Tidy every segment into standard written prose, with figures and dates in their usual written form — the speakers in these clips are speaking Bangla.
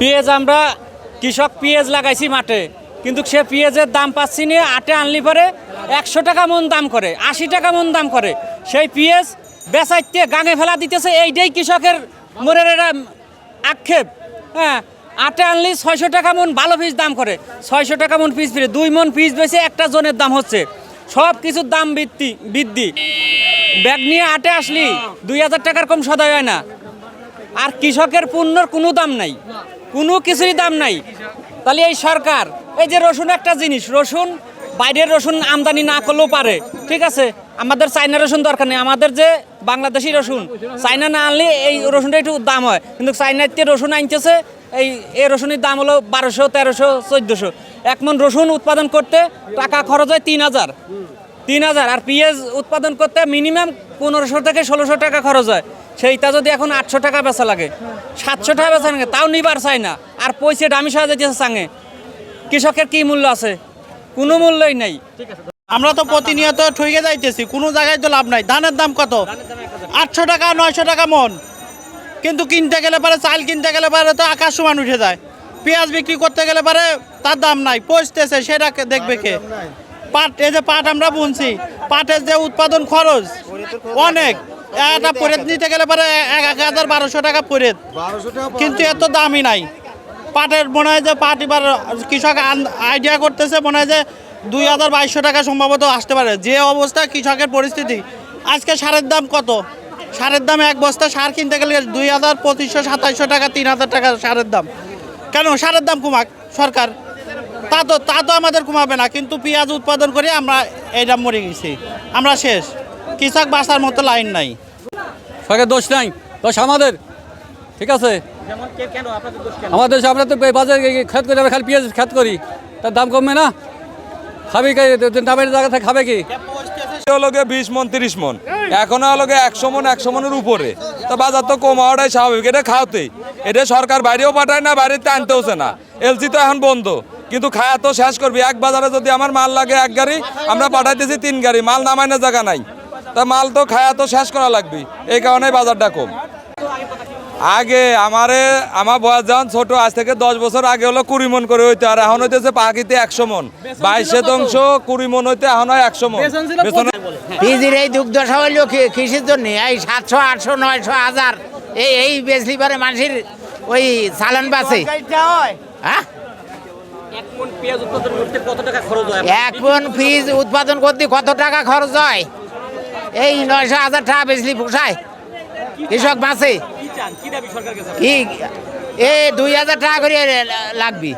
পেঁয়াজ আমরা কৃষক পেঁয়াজ লাগাইছি মাঠে, কিন্তু সে পেঁয়াজের দাম পাচ্ছি না। আটে আনলি পরে 100 টাকা মন দাম করে, 80 টাকা মন দাম করে। সেই পেঁয়াজ বেচাইতে গাঙে ফেলা দিতেছে, এইটাই কৃষকের মনের একটা আক্ষেপ। হ্যাঁ, আটে আনলি 600 টাকা মন ভালো পিস দাম করে, 600 টাকা মন পিস ফিরে 2 মন পিস বেশি একটা জনের দাম হচ্ছে। সব কিছুর দাম বৃদ্ধি। ব্যাগ নিয়ে আটে আসলি 2000 টাকার কম সদাই হয় না। আর কৃষকের পণ্যর কোনো দাম নাই, কোনো কিছুরই দাম নাই। তাহলে এই সরকার, এই যে রসুন একটা জিনিস, রসুন বাইরের রসুন আমদানি না করলেও পারে, ঠিক আছে। আমাদের চাইনা রসুন দরকার নেই, আমাদের যে বাংলাদেশি রসুন, চাইনা না আনলে এই রসুনটা একটু দাম হয়। কিন্তু চাইনাতে রসুন আনতেছে, এই রসুনের দাম হলো 1200, 1300, 1400। 1 মন রসুন উৎপাদন করতে টাকা খরচ হয় 3000। আর পেঁয়াজ উৎপাদন করতে মিনিমাম 1500 থেকে 1600 টাকা খরচ হয়। সেইটা যদি এখন 800 টাকা বেচা লাগে, 700 টাকা বেচা লাগে, তাও নিবার চাই না। আর পয়সা দামি সাজা যেতেছে চাঙে, কৃষকের কি মূল্য আছে? কোনো মূল্যই নাই। আমরা তো প্রতিনিয়ত ঠকে যাইতেছি, কোনো জায়গায় তো লাভ নাই। ধানের দাম কত? 800 টাকা, 900 টাকা মন। কিন্তু কিনতে গেলে পারে, চাল কিনতে গেলে পারে তো আকাশ সমান উঠে যায়। পেঁয়াজ বিক্রি করতে গেলে পারে তার দাম নাই, পচতেছে, সেটা দেখবে কে? পাট, এই যে পাট আমরা বুনছি, পাটের যে উৎপাদন খরচ অনেক। একটা পরেত নিতে গেলে পারে 1000-1200 টাকা পরেত, কিন্তু এত দামই নাই পাটের। মনে হয় যে পাট এবার কৃষক আইডিয়া করতেছে, মনে হয় যে 2000-2200 টাকা সম্ভবত আসতে পারে। যে অবস্থা কৃষকের পরিস্থিতি, আজকে সারের দাম কত? সারের দাম এক বস্তা সার কিনতে গেলে 2000, 2500, 2700 টাকা, 3000 টাকা সারের দাম। কেন সারের দাম কমাক সরকার? তা তো আমাদের কমাবে না। কিন্তু পেঁয়াজ উৎপাদন করে আমরা এই দাম মরে গেছি, আমরা শেষ। কৃষক বাঁচার মতো লাইন নাই। সরকার দোষ নাই, দোষ আমাদের, ঠিক আছে। আমাদের দেশে আমরা তো বাজারে খেত করি, আমরা খালি পেঁয়াজ খেত করি, তার দাম কমবে না? খাবে কি দামের জায়গা থেকে? খাবে কি? হলো 20 মন 30 মন, এখনো হলো 100 মন, 100 মনের উপরে। তো বাজার তো কম হওয়াটাই স্বাভাবিক। এটা খাওয়াতেই, এটা সরকার বাইরেও পাঠায় না, বাইরেতে আনতে হচ্ছে না। এলসি তো এখন বন্ধ, কিন্তু খায়া তো শেষ করবি। এক বাজারে যদি আমার মাল লাগে 1 গাড়ি, আমরা পাঠাইতেছি 3 গাড়ি, মাল নামায় না জায়গা নাই। তা মাল তো খায়া তো শেষ করা লাগবে, এই কারণে বাজারটা কম। আগে আমার বয়স যখন ছোট, আজ থেকে 10 বছর আগে হলো 20 মন করে হইতো, আর এখন হইতেছে পাখিতে 100 মন। 22 শতাংশ 20 মন হইতে এখন হয় 100 মন। পিজির এই দুর্দশা হইল কৃষির জন্য। এই 700, 800, 900, 1000 এই বেচলি পারে মানুষের ওই চালান বাসে। হ্যাঁ, 1 মন পেঁয়াজ উৎপাদন করতে কত টাকা খরচ হয়? 1 মন পিস উৎপাদন করতে কত টাকা খরচ হয়? এই 900-1000 টাকা বেচলি পোষায়? কৃষক বাঁচে কি? 2000 টাকা করে লাগবি,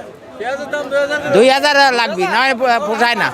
2000 লাগবি, নয় পোষায় না।